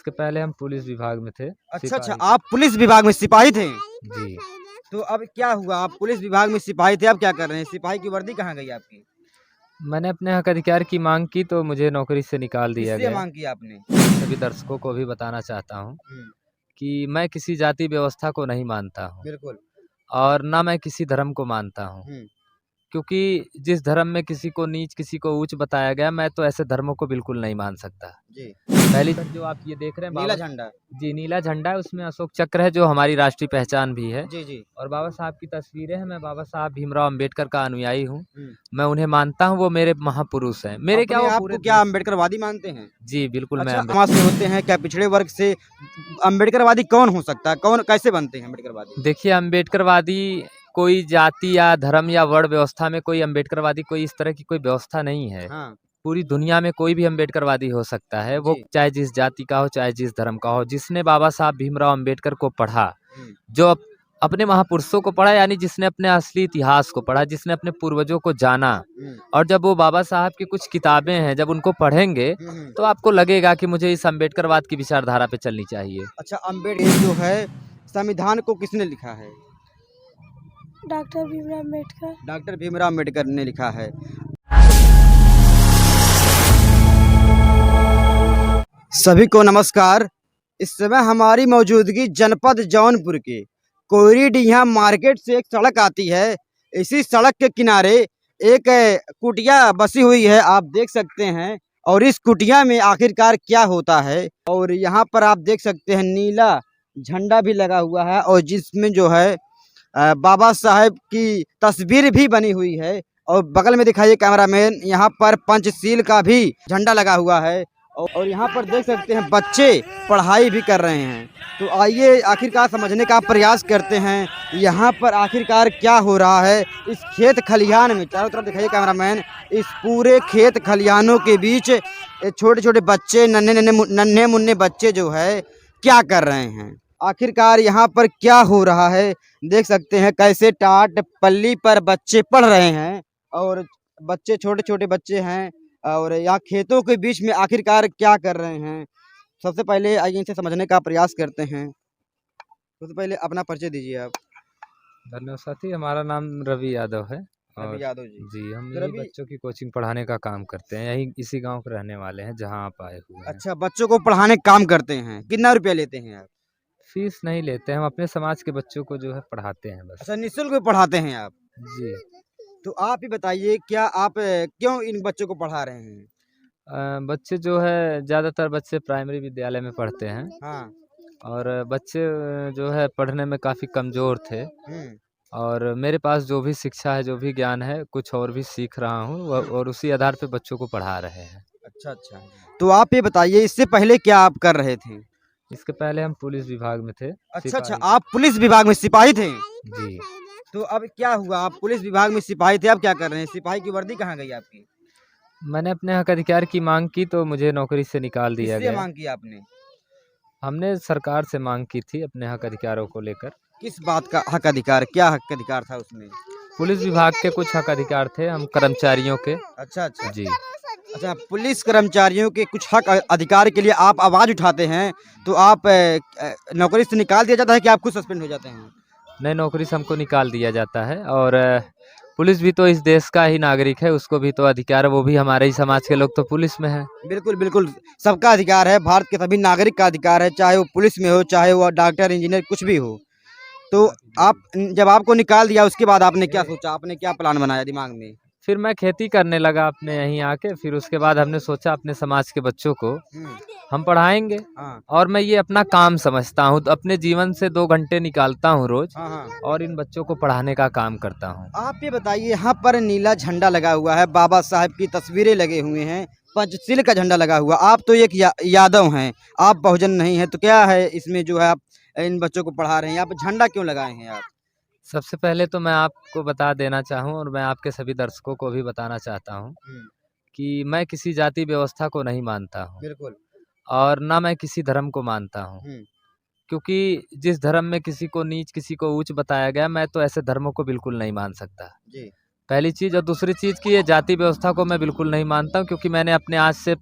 इसके पहले हम पुलिस विभाग में थे। अच्छा, सिपाही। आप पुलिस विभाग में सिपाही थे? जी। तो अब क्या हुआ? आप पुलिस विभाग में सिपाही थे, अब क्या कर रहे हैं? सिपाही की वर्दी कहाँ गई आपकी? मैंने अपने हक अधिकार की मांग की तो मुझे नौकरी से निकाल दिया किससे गया। मांग की आपने? सभी दर्शकों को भी बताना चाहता हूँ हुँ, कि मैं किसी जाति व्यवस्था को नहीं मानता हूँ बिल्कुल। और ना मैं किसी धर्म को मानता हूँ। हुँ, क्योंकि जिस धर्म में किसी को नीच, किसी को ऊँच बताया गया, मैं तो ऐसे धर्मों को बिल्कुल नहीं मान सकता। जी। पहली बात जो आप ये देख रहे हैं नीला बाबा। झंडा। जी, नीला झंडा है, उसमें अशोक चक्र है जो हमारी राष्ट्रीय पहचान भी है। जी, जी। और बाबा साहब की तस्वीरें हैं। मैं बाबा साहब भीमराव अंबेडकर का अनुयायी हूँ। हुँ। मैं उन्हें मानता हूँ, वो मेरे महापुरुष हैं। मेरे क्या, अपने वो आप पूरे को क्या देश। अम्बेडकरवादी मानते हैं? जी, बिल्कुल मैं अच्छा, समाज से होते हैं, क्या पिछड़े वर्ग से अम्बेडकरवादी कौन हो सकता है? कौन कैसे बनते हैं अम्बेडकरवादी? देखिए, अम्बेडकरवादी कोई जाति या धर्म या वर्ण व्यवस्था में कोई अम्बेडकरवादी कोई इस तरह की कोई व्यवस्था नहीं है। हाँ, पूरी दुनिया में कोई भी अम्बेडकरवादी हो सकता है, वो जी। चाहे जिस जाति का हो, चाहे जिस धर्म का हो। जिसने बाबा साहब भीमराव अंबेडकर को पढ़ा, हुँ, जो अपने महापुरुषों को पढ़ा, यानी जिसने अपने असली इतिहास को पढ़ा, जिसने अपने पूर्वजों को जाना, हुँ, और जब वो बाबा साहब की कुछ किताबें हैं, जब उनको पढ़ेंगे, हुँ, हुँ। तो आपको लगेगा कि मुझे इस अम्बेडकरवाद की विचारधारा पे चलनी चाहिए। अच्छा, अम्बेडकर जो है, संविधान को किसने लिखा है? डॉक्टर भीमराव अम्बेडकर। डॉक्टर भीमराव अम्बेडकर ने लिखा है। सभी को नमस्कार। इस समय हमारी मौजूदगी जनपद जौनपुर के कोयरीडीहा मार्केट से एक सड़क आती है। इसी सड़क के किनारे एक कुटिया बसी हुई है, आप देख सकते हैं। और इस कुटिया में आखिरकार क्या होता है, और यहाँ पर आप देख सकते हैं नीला झंडा भी लगा हुआ है, और जिसमें जो है बाबा साहेब की तस्वीर भी बनी हुई है। और बगल में दिखाइए कैमरामैन, यहाँ पर पंचशील का भी झंडा लगा हुआ है। और यहाँ पर देख सकते हैं बच्चे पढ़ाई भी कर रहे हैं। तो आइए आखिरकार समझने का प्रयास करते हैं, यहाँ पर आखिरकार क्या हो रहा है इस खेत खलिहान में। चारों तरफ दिखाइए कैमरामैन, इस पूरे खेत खलिहानों के बीच छोटे छोटे बच्चे, नन्हे मुन्ने बच्चे जो है क्या कर रहे हैं। आखिरकार यहाँ पर क्या हो रहा है, देख सकते हैं कैसे टाट पल्ली पर बच्चे पढ़ रहे हैं, और बच्चे छोटे छोटे बच्चे हैं। और यहाँ खेतों के बीच में आखिरकार क्या कर रहे हैं। सबसे पहले आइए इनसे समझने का प्रयास करते हैं। सबसे पहले अपना परिचय दीजिए आप। धन्यवाद साथी, हमारा नाम रवि यादव है। और रवि यादव जी। जी, हम तो यही रवि, बच्चों की कोचिंग पढ़ाने का काम करते हैं। यही इसी गांव के रहने वाले हैं जहां आप आए हुए हैं। अच्छा, बच्चों को पढ़ाने का काम करते हैं, कितना रुपया लेते हैं आप? फीस नहीं लेते हैं, हम अपने समाज के बच्चों को जो है पढ़ाते हैं बस। अच्छा, निःशुल्क में पढ़ाते हैं आप? जी। तो आप ही बताइए, क्या आप क्यों इन बच्चों को पढ़ा रहे हैं? बच्चे जो है, ज़्यादातर बच्चे प्राइमरी विद्यालय में पढ़ते हैं। हाँ। और बच्चे जो है पढ़ने में काफ़ी कमज़ोर थे। हम्म। और मेरे पास जो भी शिक्षा है, जो भी ज्ञान है, कुछ और भी सीख रहा हूँ, और उसी आधार पे बच्चों को पढ़ा रहे हैं। अच्छा अच्छा। तो आप ये बताइए, इससे पहले क्या आप कर रहे थे? इसके पहले हम पुलिस विभाग में थे। अच्छा अच्छा, सिपाही। आप पुलिस विभाग में सिपाही थे? जी। तो अब क्या हुआ? आप पुलिस विभाग में सिपाही थे, अब क्या कर रहे हैं? सिपाही की वर्दी कहाँ गई आपकी? मैंने अपने हक अधिकार की मांग की तो मुझे नौकरी से निकाल दिया किससे गया। मांग की आपने? हमने सरकार से मांग की थी अपने हक अधिकारों को लेकर। किस बात का हक अधिकार, क्या हक अधिकार था उसमें? पुलिस विभाग के कुछ हक अधिकार थे, हम कर्मचारियों के। अच्छा अच्छा। जी। अच्छा, पुलिस कर्मचारियों के कुछ हक अधिकार के लिए आप आवाज उठाते हैं, तो आप नौकरी से निकाल दिया जाता है कि आप खुद सस्पेंड हो जाते हैं? नई नौकरी से हमको निकाल दिया जाता है। और पुलिस भी तो इस देश का ही नागरिक है, उसको भी तो अधिकार है, वो भी हमारे ही समाज के लोग तो पुलिस में है। बिल्कुल बिल्कुल, सबका अधिकार है, भारत के सभी नागरिक का अधिकार है, चाहे वो पुलिस में हो, चाहे वो डॉक्टर इंजीनियर कुछ भी हो। तो आप, जब आपको निकाल दिया उसके बाद आपने क्या सोचा, आपने क्या प्लान बनाया दिमाग में? फिर मैं खेती करने लगा अपने यहीं आके। फिर उसके बाद हमने सोचा अपने समाज के बच्चों को हम पढ़ाएंगे। हाँ और मैं ये अपना काम समझता हूँ, तो अपने जीवन से 2 घंटे निकालता हूँ रोज, हाँ हाँ। और इन बच्चों को पढ़ाने का काम करता हूँ। आप ये बताइए, यहाँ पर नीला झंडा लगा हुआ है, बाबा साहब की तस्वीरें लगे हुए हैं, पंचशील का झंडा लगा हुआ। आप तो एक यादव हैं, आप बहुजन नहीं है, तो क्या है इसमें जो है आप इन बच्चों को पढ़ा रहे हैं, यहाँ पर झंडा क्यों लगाए हैं आप? सबसे पहले तो मैं आपको बता देना चाहूँ, और मैं आपके सभी दर्शकों को भी बताना चाहता हूँ कि मैं किसी जाति व्यवस्था को नहीं मानता हूँ, बिल्कुल। और ना मैं किसी धर्म को मानता हूँ। क्योंकि जिस धर्म में किसी को नीच, किसी को ऊँच बताया गया, मैं तो ऐसे धर्मों को बिल्कुल नहीं मान सकता। जी। पहली चीज़। और दूसरी चीज़ कि ये जाति व्यवस्था को मैं बिल्कुल नहीं मानता हूँ, क्योंकि मैंने अपने आज से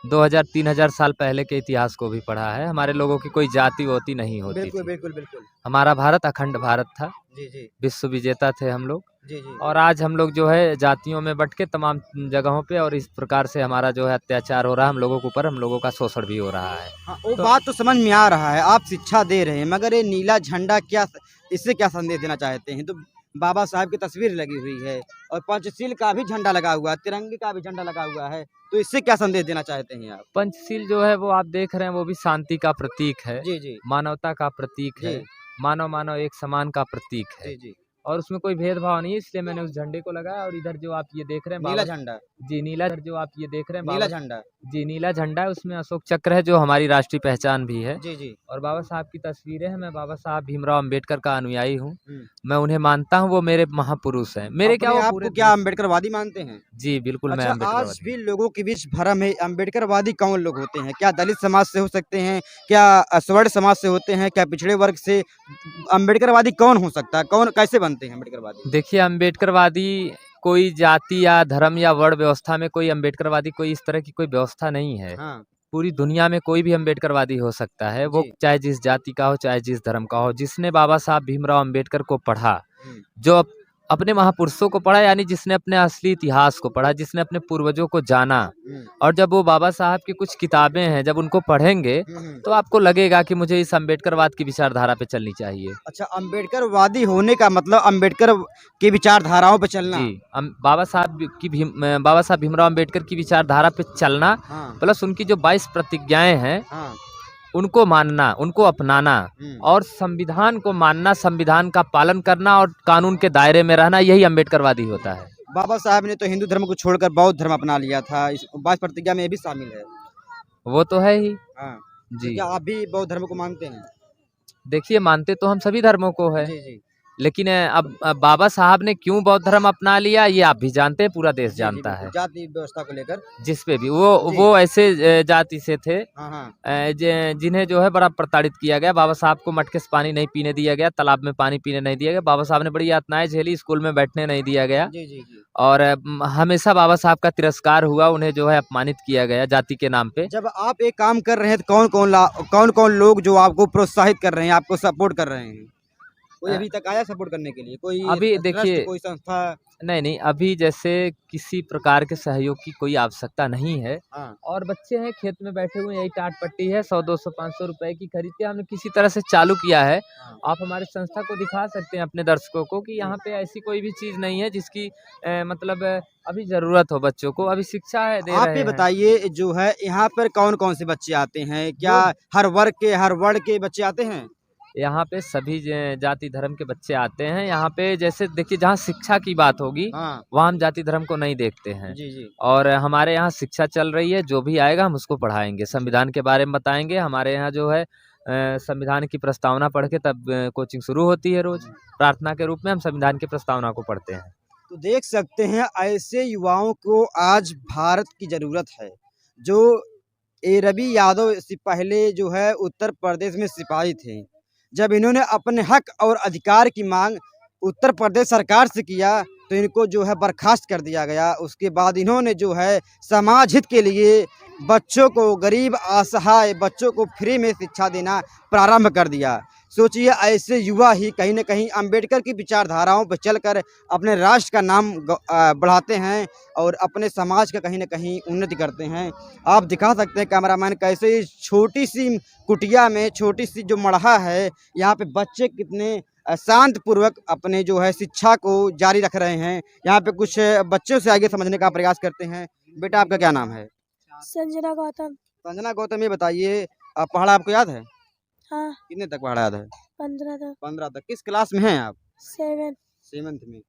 2000-3000 साल पहले के इतिहास को भी पढ़ा है। हमारे लोगों की कोई जाति वोती नहीं होती बिल्कुल थी। बिल्कुल बिल्कुल। हमारा भारत अखंड भारत था, जी जी विश्व विजेता थे हम लोग। जी जी। और आज हम लोग जो है जातियों में बँट के तमाम जगहों पे और इस प्रकार से हमारा जो है अत्याचार हो रहा है हम लोगों के ऊपर, हम लोगों का शोषण भी हो रहा है। हाँ, वो तो बात तो समझ में आ रहा है, आप शिक्षा दे रहे हैं, मगर ये नीला झंडा क्या, इससे क्या संदेश देना चाहते हैं? तो बाबा साहब की तस्वीर लगी हुई है और पंचशील का भी झंडा लगा हुआ है, तिरंगे का भी झंडा लगा हुआ है, तो इससे क्या संदेश देना चाहते हैं आप? पंचशील जो है वो आप देख रहे हैं वो भी शांति का प्रतीक है, जी जी मानवता का प्रतीक जी है, मानव मानव एक समान का प्रतीक है। जी जी। और उसमें कोई भेदभाव नहीं है, इसलिए मैंने उस झंडे को लगाया। और इधर जो आप ये देख रहे हैं नीला बाबा, झंडा, जी नीला जो आप ये देख रहे हैं नीला बाबा, झंडा। जी नीला झंडा है, उसमें अशोक चक्र है जो हमारी राष्ट्रीय पहचान भी है। जी जी। और बाबा साहब की तस्वीरें हैं। मैं बाबा साहब भीमराव अंबेडकर का अनुयायी हूँ। हुँ। मैं उन्हें मानता हूँ, वो मेरे महापुरुष हैं। मेरे क्या अपने वो आप पूरे को क्या देश। अम्बेडकरवादी मानते हैं? जी बिल्कुल, मैं अच्छा, आज अम्बेडकरवादी भी हूँ। लोगों के बीच भ्रम है, अम्बेडकरवादी कौन लोग होते हैं? क्या दलित समाज से हो सकते हैं? क्या स्वर्ण समाज से होते हैं? क्या पिछड़े वर्ग से? अम्बेडकरवादी कौन हो सकता है? कौन कैसे बनते हैं अम्बेडकरवादी? देखिए, अम्बेडकरवादी कोई जाति या धर्म या वर्ण व्यवस्था में कोई अम्बेडकरवादी कोई इस तरह की कोई व्यवस्था नहीं है। हाँ, पूरी दुनिया में कोई भी अम्बेडकरवादी हो सकता है, वो जी। चाहे जिस जाति का हो, चाहे जिस धर्म का हो। जिसने बाबा साहब भीमराव अम्बेडकर को पढ़ा, हुँ, जो अपने महापुरुषों को पढ़ा, यानी जिसने अपने असली इतिहास को पढ़ा, जिसने अपने पूर्वजों को जाना, हुँ, और जब वो बाबा साहब की कुछ किताबें हैं, जब उनको पढ़ेंगे, हुँ, हुँ। तो आपको लगेगा कि मुझे इस अम्बेडकरवाद की विचारधारा पे चलनी चाहिए। अच्छा, अम्बेडकरवादी होने का मतलब अम्बेडकर की विचारधाराओं पे चलना? जी, बाबा साहब भीमराव अम्बेडकर की विचारधारा पे चलना, हाँ, प्लस उनकी जो 22 प्रतिज्ञाएँ हैं, हाँ, उनको मानना, उनको अपनाना, हुँ। और संविधान को मानना, संविधान का पालन करना और कानून के दायरे में रहना, यही अम्बेडकरवादी होता है। बाबा साहब ने तो हिंदू धर्म को छोड़कर बौद्ध धर्म अपना लिया था, इस 22 प्रतिज्ञा में ये भी शामिल है। वो तो है ही। हाँ, तो जी। क्या आप भी बौद्ध धर्म को मानते हैं? देखिए, मानते तो हम सभी धर्मों को है, जी, जी। लेकिन अब बाबा साहब ने क्यों बौद्ध धर्म अपना लिया, ये आप भी जानते हैं, पूरा देश जी, जी, जानता बिल्कुल, है। जाति व्यवस्था को लेकर। जिस पे भी जी। वो ऐसे जाति से थे, हाँ, हाँ। जिन्हें जो है बड़ा प्रताड़ित किया गया। बाबा साहब को मटके से पानी नहीं पीने दिया गया, तालाब में पानी पीने नहीं दिया गया। बाबा साहब ने बड़ी यातनाएँ झेली, स्कूल में बैठने नहीं दिया गया। जी, जी, जी। और हमेशा बाबा साहब का तिरस्कार हुआ, उन्हें जो है अपमानित किया गया जाति के नाम पे। जब आप एक काम कर रहे हैं तो कौन-कौन लोग जो आपको प्रोत्साहित कर रहे हैं, आपको सपोर्ट कर रहे हैं? कोई अ, अभी तक आया सपोर्ट करने के लिए? कोई अभी ट्रस्ट, देखिए, कोई संस्था? नहीं, अभी जैसे किसी प्रकार के सहयोग की कोई आवश्यकता नहीं है। हाँ, और बच्चे हैं खेत में बैठे हुए हैं, यही टाट पट्टी है, 100-200 500 रुपए की खरीद के हमने किसी तरह से चालू किया है। हाँ। आप हमारी संस्था को दिखा सकते हैं अपने दर्शकों को कि जी। यहाँ पे ऐसी कोई भी चीज़ नहीं है जिसकी मतलब अभी ज़रूरत हो बच्चों को, अभी शिक्षा है दे आप रहे ये हैं। बताइए जो है यहाँ पर कौन-कौन से बच्चे आते हैं? क्या जो हर वर्ग के, हर वर्ण के बच्चे आते हैं? यहाँ पे सभी जाति धर्म के बच्चे आते हैं। यहाँ पे जैसे देखिए, जहाँ शिक्षा की बात होगी, हाँ। वहाँ हम जाति धर्म को नहीं देखते हैं। जी, जी। और हमारे यहाँ शिक्षा चल रही है, जो भी आएगा हम उसको पढ़ाएँगे, संविधान के बारे में बताएँगे। हमारे यहाँ जो है संविधान की प्रस्तावना पढ़ के तब कोचिंग शुरू होती है रोज़। प्रार्थना के रूप में हम संविधान की प्रस्तावना को पढ़ते हैं। तो देख सकते हैं ऐसे युवाओं को आज भारत की ज़रूरत है, जो रवि यादव से पहले जो है उत्तर प्रदेश में सिपाही थे। जब इन्होंने अपने हक और अधिकार की मांग उत्तर प्रदेश सरकार से किया तो इनको जो है बर्खास्त कर दिया गया। उसके बाद इन्होंने जो है समाज हित के लिए बच्चों को, गरीब असहाय बच्चों को फ्री में शिक्षा देना प्रारंभ कर दिया। सोचिए ऐसे युवा ही कहीं न कहीं अम्बेडकर की विचारधाराओं पर चलकर अपने राष्ट्र का नाम बढ़ाते हैं और अपने समाज का कहीं न कहीं उन्नति करते हैं। आप दिखा सकते हैं कैमरामैन कैसे इस छोटी-सी कुटिया में, छोटी-सी जो मड़हा है, यहाँ पे बच्चे कितने शांतपूर्वक अपने जो है शिक्षा को जारी रख रहे हैं। यहाँ पे कुछ बच्चों से आगे समझने का प्रयास करते हैं। बेटा आपका क्या नाम है? संजना गौतम। संजना गौतम, ये बताइए पढ़ा आपको याद है? हाँ, कितने तक पढ़ा याद है? 15 तक। 15 तक। किस क्लास में हैं आप? 7। 7th में।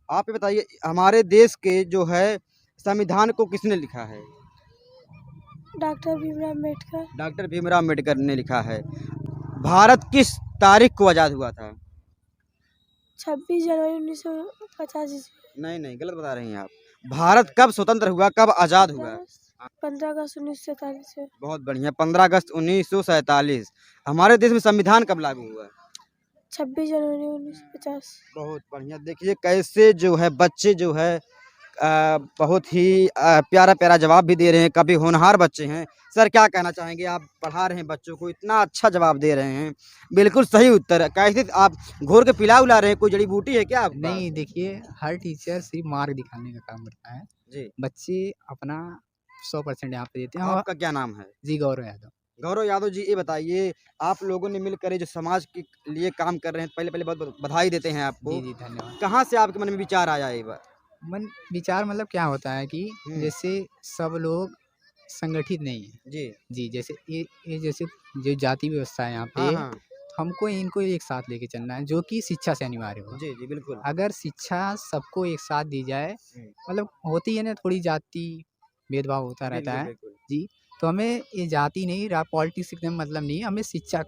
आप ये बताइए हमारे देश के जो है संविधान को किसने लिखा है? डॉक्टर भीमराव अम्बेडकर। डॉक्टर भीमराव अम्बेडकर ने लिखा है। भारत किस तारीख को आज़ाद हुआ था? 26 जनवरी 1950 ईस्वी। नहीं, गलत बता रही हैं आप। भारत कब स्वतंत्र हुआ, कब आज़ाद हुआ? 15 अगस्त 1947 से। बहुत बढ़िया, 15 अगस्त 1947। हमारे देश में संविधान कब लागू हुआ? 26 जनवरी 1950। बहुत बढ़िया। देखिए कैसे जो है बच्चे जो है बहुत ही प्यारा प्यारा जवाब भी दे रहे हैं, काफ़ी होनहार बच्चे हैं। सर क्या कहना चाहेंगे, आप पढ़ा रहे हैं बच्चों को, इतना अच्छा जवाब दे रहे हैं, बिल्कुल सही उत्तर है। कैसे आप घोर के पिला उला रहे हैं, कोई जड़ी बूटी है क्या आपके पास? नहीं, देखिए हर टीचर सिर्फ मार्क दिखाने का काम करता है। जी, बच्चे अपना 100% यहाँ पे देते हैं। और आपका क्या नाम है? जी, गौरव यादव। गौरव यादव जी, ये बताइए, आप लोगों ने मिलकर ये जो समाज के लिए काम कर रहे हैं, पहले बहुत बहुत बधाई देते हैं आपको। जी, जी, धन्यवाद। कहाँ से आपके मन में विचार आया ये बात? मन विचार मतलब क्या होता है कि जैसे सब लोग संगठित नहीं है। जी, जी, जैसे ये जैसे जो जाति व्यवस्था है यहाँ पे, हाँ, हाँ, हमको इनको एक साथ लेके चलना है, जो कि शिक्षा से अनिवार्य हो। जी, जी, बिल्कुल। अगर शिक्षा सबको एक साथ दी जाए, हुँ। मतलब होती है ना थोड़ी जाति भेदभाव होता रहता बिल्कुल, है। बिल्कुल। जी, तो हमें ये जाति नहीं रहा, पॉलिटिक्स एकदम मतलब नहीं, हमें शिक्षा,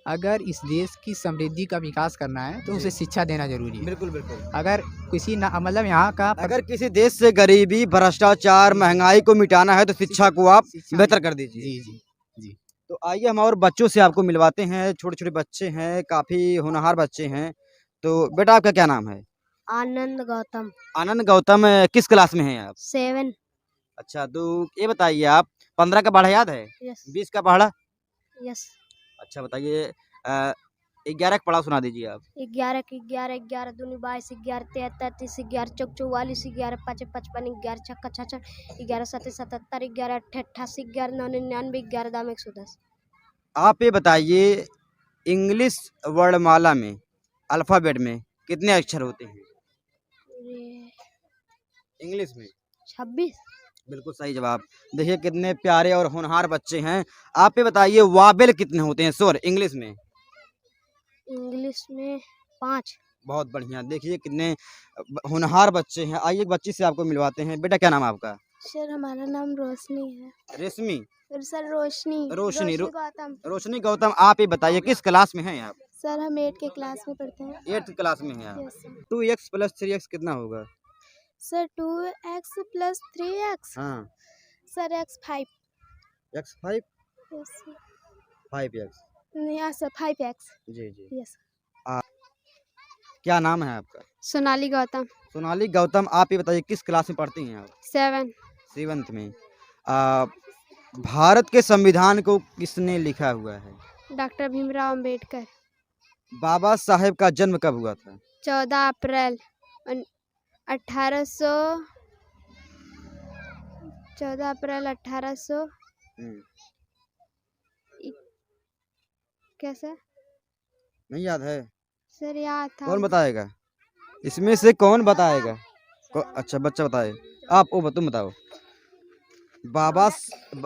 अगर इस देश की समृद्धि का विकास करना है तो जी। उसे शिक्षा देना ज़रूरी है। बिल्कुल, बिल्कुल। अगर किसी ना मतलब यहाँ का अगर किसी देश से गरीबी, भ्रष्टाचार, महँगाई को मिटाना है तो शिक्षा को आप शिक्षा बेहतर कर दीजिए। जी, जी, जी। तो आइए हम और बच्चों से आपको मिलवाते हैं, छोटे-छोटे बच्चे हैं, काफ़ी होनहार बच्चे हैं। तो बेटा आपका क्या नाम है? आनंद गौतम आनंद गौतम, किस क्लास में हैं आप? 7 अच्छा, तो ये बताइए आप 15 का पहाड़ा याद है? यस 20 का पहाड़ा? यस अच्छा बताइए, 11 का पहाड़ा सुना दीजिए आप। 11 की 11 11 दूनी 22 11 33 30 11 चौक 44 11 5 55 11 छक्का 66 11 7 77 11 88 11 9 99 11 दाम 110। आप ये बताइए, इंग्लिश वर्णमाला में, अल्फ़ाबेट में कितने अक्षर होते हैं? इंग्लिश में? 26 बिल्कुल सही जवाब। देखिए कितने प्यारे और होनहार बच्चे हैं। आप ये बताइए, वावेल कितने होते हैं स्वर इंग्लिश में? इंग्लिश में 5 बहुत बढ़िया। देखिए कितने होनहार बच्चे हैं। आइए एक बच्ची से आपको मिलवाते हैं। बेटा क्या नाम है आपका? सर हमारा नाम रोशनी है। रेशमी? सर रोशनी रोशनी गौतम। रोशनी गौतम, आप ये बताइए किस क्लास में हैं आप? सर हम 8 के क्लास में पढ़ते हैं। 8th क्लास में हैं आप। Yes sir. 2x + 3x कितना होगा? सर 2x + 3x हाँ, sir x 5 x 5 yes sir. 5x। नहीं सर 5x जी, जी। यस। क्या नाम है आपका? सोनाली गौतम सोनाली गौतम, आप ये बताइए किस क्लास में पढ़ती हैं आप? 7 7th में। भारत के संविधान को किसने लिखा हुआ है? डॉक्टर भीमराव अंबेडकर। बाबा साहेब का जन्म कब हुआ था? 14 अप्रैल 1800 14 अप्रैल 1800 हम्म, क्या सर? नहीं याद है? सर याद था। कौन बताएगा? इसमें से कौन बताएगा? अच्छा बच्चा बताए। तुम बताओ।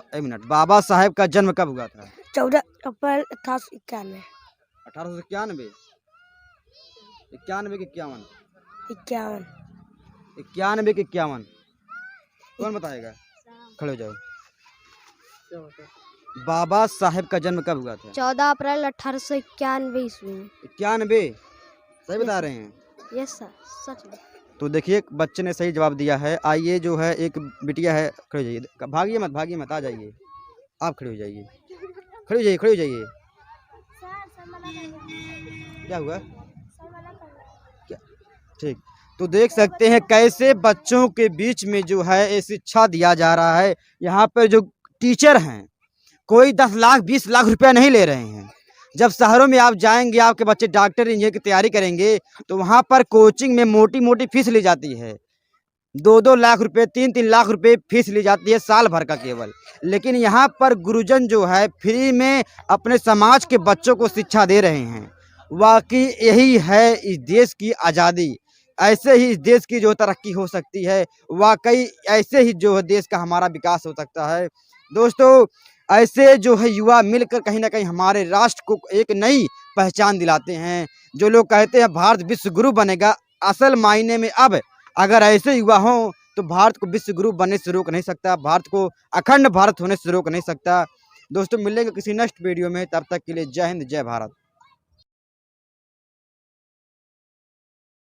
एक मिनट, बाबा साहेब का जन्म कब हुआ था? 14 अप्रैल 1891 1891? 91 के 51? 51 91 के 51? कौन बताएगा? खड़े हो जाओ। बाबा साहेब का जन्म कब हुआ था? 14 अप्रैल 1891 ईस्वी में। 91? सही बता रहे हैं? यस सर सच में। तो देखिए बच्चे ने सही जवाब दिया है। आइए जो है एक बिटिया है, खड़े हो जाइए, भागिए मत, आ जाइए। आप खड़े हो जाइए, खड़े हो जाइए। क्या हुआ? क्या? ठीक। तो देख सकते हैं कैसे बच्चों के बीच में जो है ये शिक्षा दिया जा रहा है। यहाँ पर जो टीचर हैं, कोई 10 लाख 20 लाख रुपया नहीं ले रहे हैं। जब शहरों में आप जाएंगे, आपके बच्चे डॉक्टर इंजीनियर की तैयारी करेंगे, तो वहाँ पर कोचिंग में मोटी मोटी फीस ली जाती है। 2-2 लाख रुपए, 3-3 लाख रुपए फीस ली जाती है साल भर का केवल। लेकिन यहाँ पर गुरुजन जो है फ्री में अपने समाज के बच्चों को शिक्षा दे रहे हैं। वाकई यही है इस देश की आज़ादी। ऐसे ही इस देश की जो तरक्की हो सकती है, वाकई ऐसे ही जो है देश का हमारा विकास हो सकता है। दोस्तों ऐसे जो है युवा मिलकर कहीं ना कहीं हमारे राष्ट्र को एक नई पहचान दिलाते हैं। जो लोग कहते हैं भारत विश्व गुरु बनेगा, असल मायने में अब अगर ऐसे युवा हों तो भारत को विश्व गुरु बनने से रोक नहीं सकता, भारत को अखंड भारत होने से रोक नहीं सकता। दोस्तों मिलेंगे किसी नेक्स्ट वीडियो में, तब तक के लिए जय हिंद जय भारत।